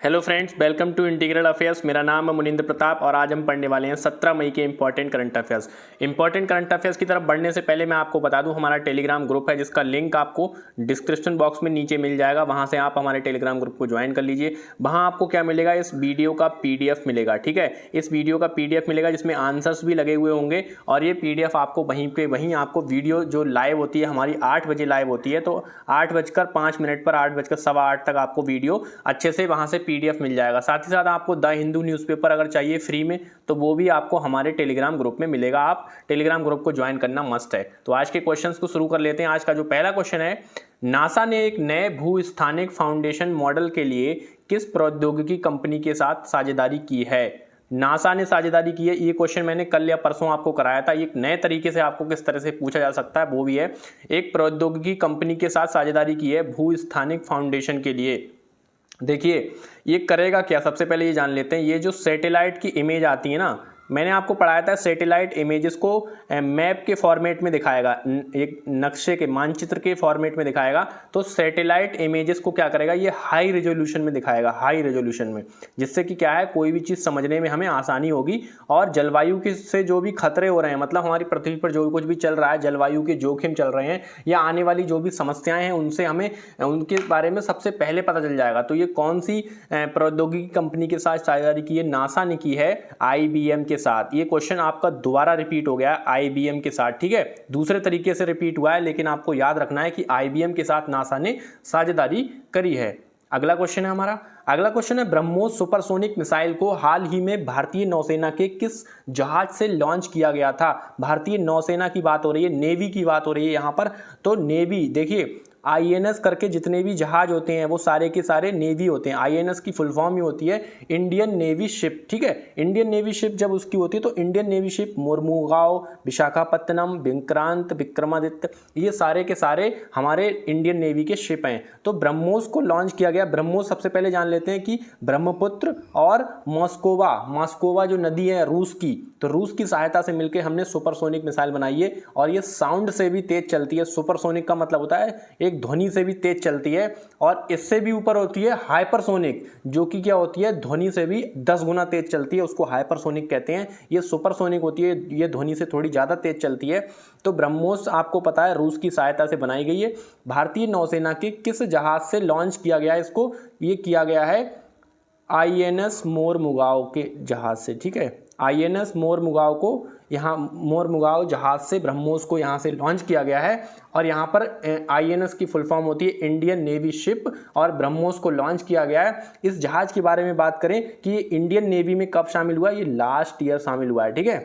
Hello friends, welcome to integral affairs. मेरा नाम है मुनिंद्र प्रताप और आज हम पढ़ने वाले हैं 17 मई के important current affairs. Important current affairs की तरफ बढ़ने से पहले मैं आपको बता दूं, हमारा टेलीग्राम ग्रुप है जिसका लिंक आपको डिस्क्रिप्शन बॉक्स में नीचे मिल जाएगा। वहां से आप हमारे टेलीग्राम ग्रुप को ज्वाइन कर लीजिए। वहां आपको क्या मिलेगा, इस वीडियो का PDF मिलेगा। ठीक है, इस वीडियो का PDF मिलेगा जिसमें आंसर्स भी लगे हुए होंगे और ये PDF आपको वहीं आपको वीडियो जो लाइव होती है हमारी 8 बजे लाइव होती है, तो 8:05 पर 8:15 तक आपको वीडियो अच्छे से वहां से PDF मिल जाएगा। साथ ही साथ आपको द हिंदू न्यूज़पेपर अगर चाहिए फ्री में तो वो भी आपको हमारे टेलीग्राम ग्रुप में मिलेगा। आप टेलीग्राम ग्रुप को ज्वाइन करना मस्ट है। तो आज के क्वेश्चंस को शुरू कर लेते हैं। आज का जो पहला क्वेश्चन है, नासा ने एक नए भूस्थानिक फाउंडेशन मॉडल के लिए किस प्रौद्योगिकी कंपनी के साथ साझेदारी की है? नासा ने साझेदारी की है, ये क्वेश्चन मैंने कल या परसों आपको कराया था। एक नए तरीके से आपको किस तरह से पूछा जा सकता है वो भी है, एक प्रौद्योगिकी कंपनी के साथ साझेदारी की है भूस्थानिक फाउंडेशन के लिए। देखिए ये करेगा क्या, सबसे पहले ये जान लेते हैं। ये जो सैटेलाइट की इमेज आती है ना, मैंने आपको पढ़ाया था सैटेलाइट इमेजेस को मैप के फॉर्मेट में दिखाएगा, एक नक्शे के मानचित्र के फॉर्मेट में दिखाएगा। तो सैटेलाइट इमेजेस को क्या करेगा, ये हाई रेजोल्यूशन में दिखाएगा, हाई रेजोल्यूशन में, जिससे कि क्या है कोई भी चीज़ समझने में हमें आसानी होगी। और जलवायु के से जो भी खतरे हो रहे हैं, मतलब हमारी पृथ्वी पर जो भी कुछ भी चल रहा है, जलवायु के जोखिम चल रहे हैं या आने वाली जो भी समस्याएं हैं उनसे हमें उनके बारे में सबसे पहले पता चल जाएगा। तो ये कौन सी प्रौद्योगिकी कंपनी के साथ साझेदारी की है? नासा ने की है IBM के साथ। ये क्वेश्चन आपका दोबारा रिपीट हो गया IBM के साथ। ठीक है, दूसरे तरीके से रिपीट हुआ है, लेकिन आपको याद रखना है कि IBM के साथ नासा ने साझेदारी करी है। अगला क्वेश्चन है हमारा, अगला क्वेश्चन है, ब्रह्मोस सुपरसोनिक मिसाइल को हाल ही में भारतीय नौसेना के किस जहाज से लॉन्च किया गया था? भारतीय नौसेना की बात हो रही है, नेवी की बात हो रही है यहाँ पर। तो नेवी, देखिए INS करके जितने भी जहाज होते हैं वो सारे के सारे नेवी होते हैं। INS की फुल फॉर्म ही होती है इंडियन नेवी शिप। ठीक है, इंडियन नेवी शिप जब उसकी होती है तो Indian navy ship Mormugao, Visakhapatnam, Vikrant, Vikramaditya, ये सारे के सारे हमारे इंडियन नेवी के शिप हैं। तो ब्रह्मोस को लॉन्च किया गया। ब्रह्मोस सबसे पहले जान लेते हैं कि ब्रह्मपुत्र और मॉस्कोवा जो नदी है रूस की, तो रूस की सहायता से मिलकर हमने सुपरसोनिक मिसाइल बनाई है और ये साउंड से भी तेज चलती है। सुपरसोनिक का मतलब होता है एक ध्वनि से भी तेज चलती है, और इससे भी ऊपर होती है हाइपरसोनिक, जो कि क्या होती है ध्वनि से भी 10 गुना तेज चलती है, उसको हाइपरसोनिक कहते हैं। ये सुपरसोनिक होती है, ये ध्वनि से थोड़ी ज़्यादा तेज चलती है। तो ब्रह्मोस आपको पता है रूस की सहायता से बनाई गई है। भारतीय नौसेना के किस जहाज से लॉन्च किया गया है इसको? ये किया गया है INS मोरमुगांव के जहाज से। ठीक है, INS मोरमुगांव को यहाँ मोरमुगांव जहाज से ब्रह्मोस को यहाँ से लॉन्च किया गया है। और यहाँ पर INS की फुल फॉर्म होती है इंडियन नेवी शिप, और ब्रह्मोस को लॉन्च किया गया है। इस जहाज के बारे में बात करें कि ये इंडियन नेवी में कब शामिल हुआ, ये लास्ट ईयर शामिल हुआ है। ठीक है,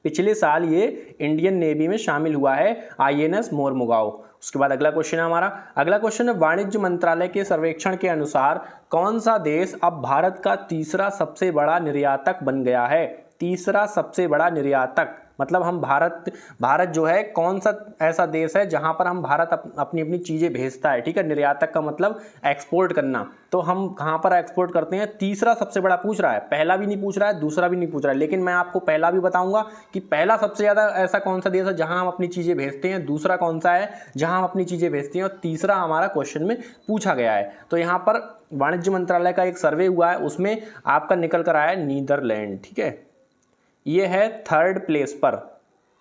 पिछले साल ये इंडियन नेवी में शामिल हुआ है INS मोरमुगांव। उसके बाद अगला क्वेश्चन है हमारा, अगला क्वेश्चन है, वाणिज्य मंत्रालय के सर्वेक्षण के अनुसार कौन सा देश अब भारत का तीसरा सबसे बड़ा निर्यातक बन गया है? तीसरा सबसे बड़ा निर्यातक मतलब हम भारत जो है कौन सा ऐसा देश है जहां पर हम भारत अपनी अपनी चीजें भेजता है। ठीक है, निर्यातक का मतलब एक्सपोर्ट करना। तो हम कहां पर एक्सपोर्ट करते हैं? तीसरा सबसे बड़ा पूछ रहा है, पहला भी नहीं पूछ रहा है, दूसरा भी नहीं पूछ रहा है, लेकिन मैं आपको पहला भी बताऊंगा कि पहला सबसे ज्यादा ऐसा कौन सा देश है जहां हम अपनी चीजें भेजते हैं, दूसरा कौन सा है जहां हम अपनी चीजें भेजते हैं, और तीसरा हमारा क्वेश्चन में पूछा गया है। तो यहाँ पर वाणिज्य मंत्रालय का एक सर्वे हुआ है, उसमें आपका निकल कर आया है नीदरलैंड। ठीक है, ये है 3rd प्लेस पर।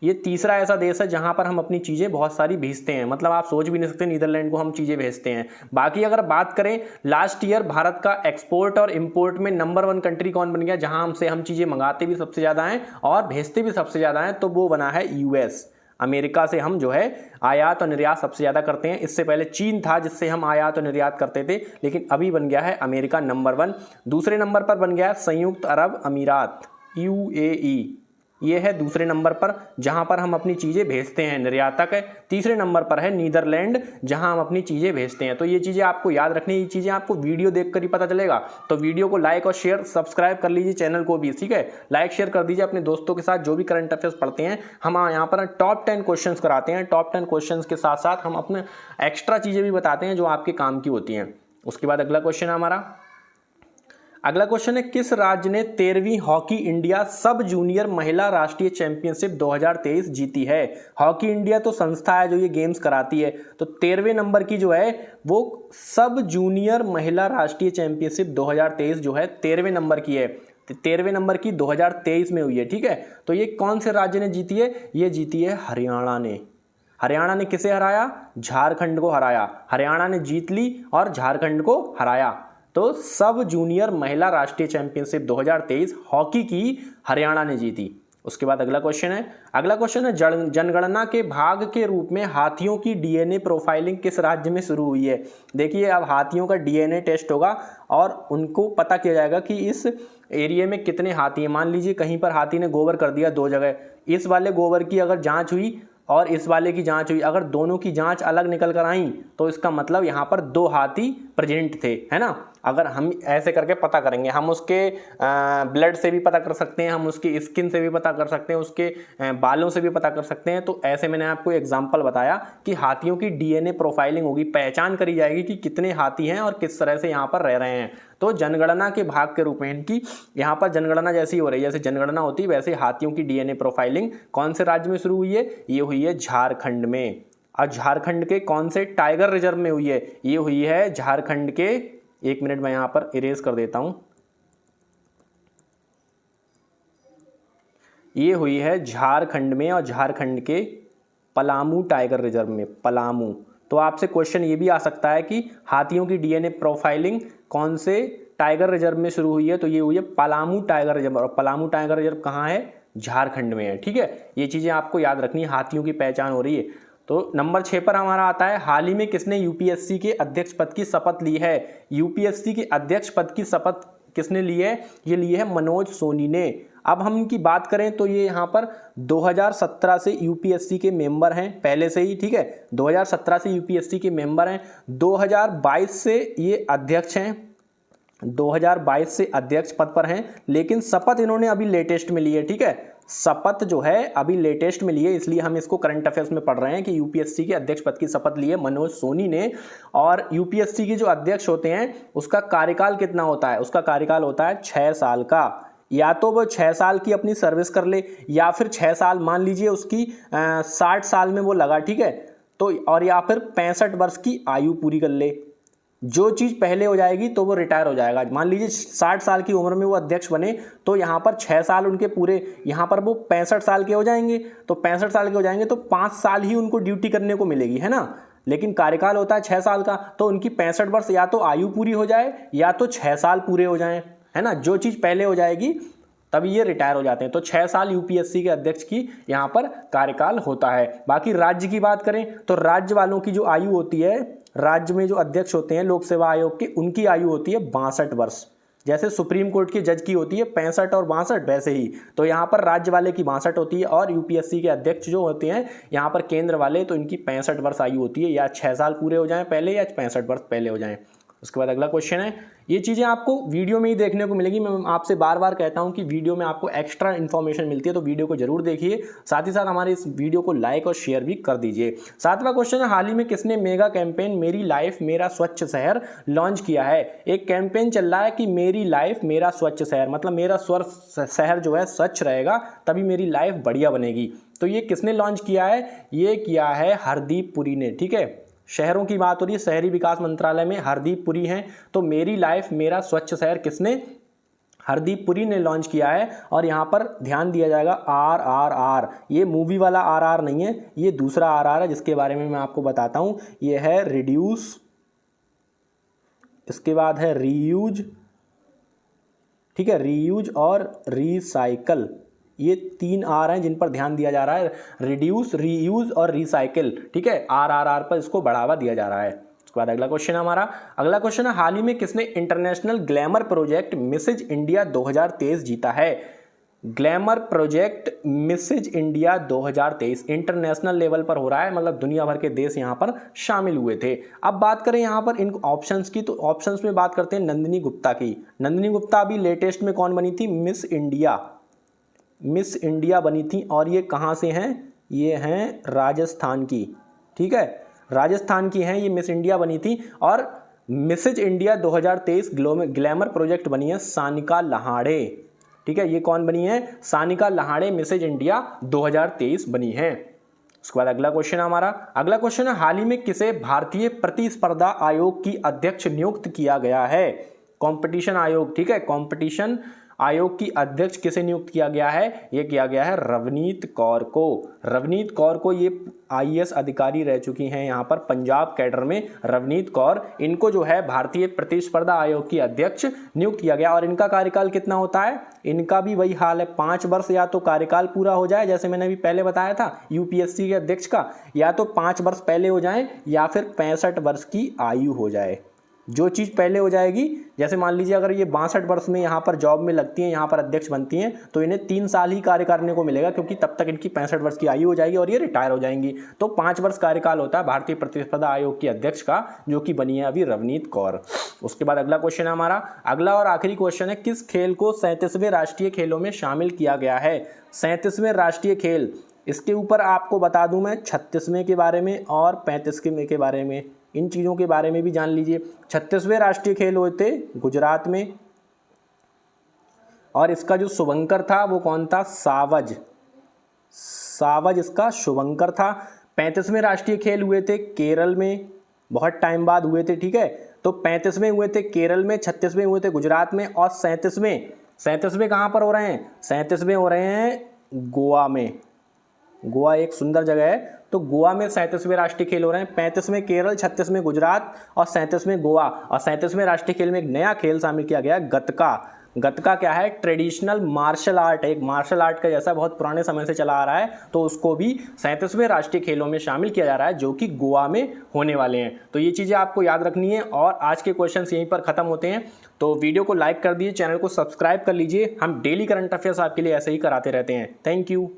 ये तीसरा ऐसा देश है जहां पर हम अपनी चीज़ें बहुत सारी भेजते हैं, मतलब आप सोच भी नहीं सकते नीदरलैंड को हम चीज़ें भेजते हैं। बाकी अगर बात करें लास्ट ईयर भारत का एक्सपोर्ट और इंपोर्ट में नंबर 1 कंट्री कौन बन गया, जहां हमसे हम चीज़ें मंगाते भी सबसे ज़्यादा हैं और भेजते भी सबसे ज़्यादा हैं, तो वो बना है US। अमेरिका से हम जो है आयात और निर्यात सबसे ज़्यादा करते हैं। इससे पहले चीन था जिससे हम आयात और निर्यात करते थे, लेकिन अभी बन गया है अमेरिका नंबर 1। दूसरे नंबर पर बन गया है संयुक्त अरब अमीरात UAE, ये है दूसरे नंबर पर जहां पर हम अपनी चीज़ें भेजते हैं, निर्यातक है। तीसरे नंबर पर है नीदरलैंड जहां हम अपनी चीज़ें भेजते हैं। तो ये चीज़ें आपको याद रखनी है, ये चीज़ें आपको वीडियो देखकर ही पता चलेगा। तो वीडियो को लाइक और शेयर सब्सक्राइब कर लीजिए, चैनल को भी। ठीक है, लाइक शेयर कर दीजिए अपने दोस्तों के साथ जो भी करंट अफेयर्स पढ़ते हैं। हम यहाँ पर टॉप 10 क्वेश्चन कराते हैं, टॉप 10 क्वेश्चन के साथ साथ हम अपने एक्स्ट्रा चीज़ें भी बताते हैं जो आपके काम की होती हैं। उसके बाद अगला क्वेश्चन है हमारा, अगला क्वेश्चन है, किस राज्य ने 13वीं हॉकी इंडिया सब जूनियर महिला राष्ट्रीय चैंपियनशिप 2023 जीती है? हॉकी इंडिया तो संस्था है जो ये गेम्स कराती है, तो 13वें नंबर की जो है वो सब जूनियर महिला राष्ट्रीय चैंपियनशिप 2023 जो है 13वें नंबर की है। 13वें नंबर की 2023 में हुई है, ठीक है। तो ये कौन से राज्य ने जीती है? ये जीती है हरियाणा ने। हरियाणा ने किसे हराया? झारखंड को हराया। हरियाणा ने जीत ली और झारखंड को हराया। तो सब जूनियर महिला राष्ट्रीय चैंपियनशिप 2023 हॉकी की हरियाणा ने जीती। उसके बाद अगला क्वेश्चन है जनगणना के भाग के रूप में हाथियों की डीएनए प्रोफाइलिंग किस राज्य में शुरू हुई है? देखिए, अब हाथियों का डीएनए टेस्ट होगा और उनको पता किया जाएगा कि इस एरिया में कितने हाथी हैं। मान लीजिए कहीं पर हाथी ने गोबर कर दिया 2 जगह, इस वाले गोबर की अगर जांच हुई और इस वाले की जांच हुई, अगर दोनों की जांच अलग निकल कर आई तो इसका मतलब यहाँ पर 2 हाथी प्रेजेंट थे, है ना। अगर हम ऐसे करके पता करेंगे, हम उसके ब्लड से भी पता कर सकते हैं, हम उसकी स्किन से भी पता कर सकते हैं, उसके बालों से भी पता कर सकते हैं। तो ऐसे मैंने आपको एग्जांपल बताया कि हाथियों की डीएनए प्रोफाइलिंग होगी, पहचान करी जाएगी कि कितने हाथी हैं और किस तरह से यहाँ पर रह रहे हैं। तो जनगणना के भाग के रूप में इनकी यहाँ पर जनगणना जैसी हो रही है, जैसे जनगणना होती है वैसे हाथियों की डीएनए प्रोफाइलिंग कौन से राज्य में शुरू हुई है? ये हुई है झारखंड में। और झारखंड के कौन से टाइगर रिजर्व में हुई है? ये हुई है झारखंड के, 1 मिनट मैं यहाँ पर इरेज कर देता हूँ, ये हुई है झारखंड में और झारखंड के पलामू टाइगर रिजर्व में, पलामू। तो आपसे क्वेश्चन ये भी आ सकता है कि हाथियों की डीएनए प्रोफाइलिंग कौन से टाइगर रिजर्व में शुरू हुई है? तो ये हुई है पलामू टाइगर रिजर्व। और पलामू टाइगर रिजर्व कहाँ है? झारखंड में है, ठीक है। ये चीज़ें आपको याद रखनी है, हाथियों की पहचान हो रही है। तो नंबर 6 पर हमारा आता है, हाल ही में किसने यूपीएससी के अध्यक्ष पद की शपथ ली है? यूपीएससी के अध्यक्ष पद की शपथ किसने ली है? ये ली है मनोज सोनी ने। अब हम इनकी बात करें तो ये यहाँ पर 2017 से यूपीएससी के मेंबर हैं पहले से ही, ठीक है। 2017 से यूपीएससी के मेंबर हैं, 2022 से ये अध्यक्ष हैं, 2022 से अध्यक्ष पद पर हैं। लेकिन शपथ इन्होंने अभी लेटेस्ट में ली है, ठीक है। शपथ जो है अभी लेटेस्ट में ली है, इसलिए हम इसको करंट अफेयर्स में पढ़ रहे हैं कि यूपीएससी के अध्यक्ष पद की शपथ ली है मनोज सोनी ने। और यूपीएससी के जो अध्यक्ष होते हैं उसका कार्यकाल कितना होता है? उसका कार्यकाल होता है 6 साल का। या तो वो 6 साल की अपनी सर्विस कर ले, या फिर 6 साल, मान लीजिए उसकी 60 साल में वो लगा, ठीक है, तो और या फिर 65 वर्ष की आयु पूरी कर ले। जो चीज़ पहले हो जाएगी तो वो रिटायर हो जाएगा। मान लीजिए 60 साल की उम्र में वो अध्यक्ष बने, तो यहाँ पर 6 साल उनके पूरे, यहाँ पर वो 65 साल के हो जाएंगे। तो 65 साल के हो जाएंगे तो 5 साल ही उनको ड्यूटी करने को मिलेगी, है ना। लेकिन कार्यकाल होता है 6 साल का, तो उनकी 65 वर्ष या तो आयु पूरी हो जाए या तो 6 साल पूरे हो जाएं, है ना। जो चीज़ पहले हो जाएगी तभी ये रिटायर हो जाते हैं। तो 6 साल यूपीएससी के अध्यक्ष की यहाँ पर कार्यकाल होता है। बाकी राज्य की बात करें तो राज्य वालों की जो आयु होती है, राज्य में जो अध्यक्ष होते हैं लोक सेवा आयोग के, उनकी आयु होती है 62 वर्ष। जैसे सुप्रीम कोर्ट के जज की होती है 65 और 62, वैसे ही तो यहाँ पर राज्य वाले की 62 होती है। और यूपीएससी के अध्यक्ष जो होते हैं यहाँ पर केंद्र वाले, तो इनकी 65 वर्ष आयु होती है, या 6 साल पूरे हो जाएं पहले या 65 वर्ष पहले हो जाएं। उसके बाद अगला क्वेश्चन है, ये चीज़ें आपको वीडियो में ही देखने को मिलेगी। मैं आपसे बार बार कहता हूं कि वीडियो में आपको एक्स्ट्रा इन्फॉर्मेशन मिलती है, तो वीडियो को जरूर देखिए। साथ ही साथ हमारे इस वीडियो को लाइक और शेयर भी कर दीजिए। 7वां क्वेश्चन है, हाल ही में किसने मेगा कैंपेन मेरी लाइफ मेरा स्वच्छ शहर लॉन्च किया है? एक कैंपेन चल रहा है कि मेरी लाइफ मेरा स्वच्छ शहर, मतलब मेरा शहर जो है स्वच्छ रहेगा तभी मेरी लाइफ बढ़िया बनेगी। तो ये किसने लॉन्च किया है? ये किया है हरदीप पुरी ने, ठीक है। शहरों की बात हो रही है, शहरी विकास मंत्रालय में हरदीप पुरी हैं। तो मेरी लाइफ मेरा स्वच्छ शहर किसने? हरदीप पुरी ने लॉन्च किया है। और यहाँ पर ध्यान दिया जाएगा RRR, ये मूवी वाला RR नहीं है, ये दूसरा RR है जिसके बारे में मैं आपको बताता हूँ। ये है रिड्यूस, इसके बाद है रीयूज, ठीक है, रीयूज और रीसाइकल, ये 3 R हैं जिन पर ध्यान दिया जा रहा है, रिड्यूस, रीयूज और रिसाइकिल, ठीक है। RRR पर इसको बढ़ावा दिया जा रहा है। उसके बाद अगला क्वेश्चन है हमारा, अगला क्वेश्चन है, हाल ही में किसने international glamour project Mrs India 2023 जीता है? Glamour project Mrs India 2023 international level पर हो रहा है, मतलब दुनिया भर के देश यहाँ पर शामिल हुए थे। अब बात करें यहाँ पर इन ऑप्शंस की, तो ऑप्शंस में बात करते हैं नंदिनी गुप्ता की। नंदिनी गुप्ता अभी लेटेस्ट में कौन बनी थी? मिस इंडिया बनी थी। और ये कहाँ से हैं? ये हैं राजस्थान की, ठीक है, राजस्थान की हैं, ये मिस इंडिया बनी थी। और मिसेज इंडिया 2023 ग्लैमर प्रोजेक्ट बनी है सानिका लहाड़े। ठीक है, ये कौन बनी है? सानिका लहाड़े मिसेज इंडिया 2023 बनी है। उसके बाद अगला क्वेश्चन है हमारा, अगला क्वेश्चन है हाल ही में किसे भारतीय प्रतिस्पर्धा आयोग की अध्यक्ष नियुक्त किया गया है? कंपटीशन आयोग, ठीक है, कंपटीशन आयोग की अध्यक्ष किसे नियुक्त किया गया है? ये किया गया है रवनीत कौर को। रवनीत कौर को, ये आईएएस अधिकारी रह चुकी हैं यहाँ पर पंजाब कैडर में, रवनीत कौर, इनको जो है भारतीय प्रतिस्पर्धा आयोग की अध्यक्ष नियुक्त किया गया। और इनका कार्यकाल कितना होता है? इनका भी वही हाल है, 5 वर्ष या तो कार्यकाल पूरा हो जाए, जैसे मैंने अभी पहले बताया था यूपीएससी के अध्यक्ष का, या तो 5 वर्ष पहले हो जाए या फिर 65 वर्ष की आयु हो जाए। जो चीज़ पहले हो जाएगी, जैसे मान लीजिए अगर ये 62 वर्ष में यहाँ पर जॉब में लगती हैं, यहाँ पर अध्यक्ष बनती हैं, तो इन्हें 3 साल ही कार्य करने को मिलेगा, क्योंकि तब तक इनकी 65 वर्ष की आयु हो जाएगी और ये रिटायर हो जाएंगी। तो 5 वर्ष कार्यकाल होता है भारतीय प्रतिस्पर्धा आयोग की अध्यक्ष का, जो कि बनी है अभी रवनीत कौर। उसके बाद अगला क्वेश्चन है हमारा, अगला और आखिरी क्वेश्चन है, किस खेल को 37वें राष्ट्रीय खेलों में शामिल किया गया है? 37वें राष्ट्रीय खेल, इसके ऊपर आपको बता दूं मैं 36वें के बारे में और 35वें के बारे में, इन चीज़ों के बारे में भी जान लीजिए। 36वें राष्ट्रीय खेल हुए थे गुजरात में, और इसका जो शुभंकर था वो कौन था? सावज, सावज इसका शुभंकर था। 35वें राष्ट्रीय खेल हुए थे केरल में, बहुत टाइम बाद हुए थे, ठीक है। तो 35वें हुए थे केरल में, 36वें हुए थे गुजरात में, और 37वें कहाँ पर हो रहे हैं? 37वें हो रहे हैं गोवा में। गोवा एक सुंदर जगह है, तो गोवा में 37वें राष्ट्रीय खेल हो रहे हैं। 35वें केरल, 36वें गुजरात और 37वें गोवा। और 37वें राष्ट्रीय खेल में एक नया खेल शामिल किया गया है, गतका। गतका क्या है? ट्रेडिशनल मार्शल आर्ट है, एक मार्शल आर्ट का जैसा बहुत पुराने समय से चला आ रहा है, तो उसको भी 37वें राष्ट्रीय खेलों में शामिल किया जा रहा है, जो कि गोवा में होने वाले हैं। तो ये चीज़ें आपको याद रखनी है। और आज के क्वेश्चंस यहीं पर खत्म होते हैं। तो वीडियो को लाइक कर दीजिए, चैनल को सब्सक्राइब कर लीजिए। हम डेली करंट अफेयर्स आपके लिए ऐसे ही कराते रहते हैं। Thank you.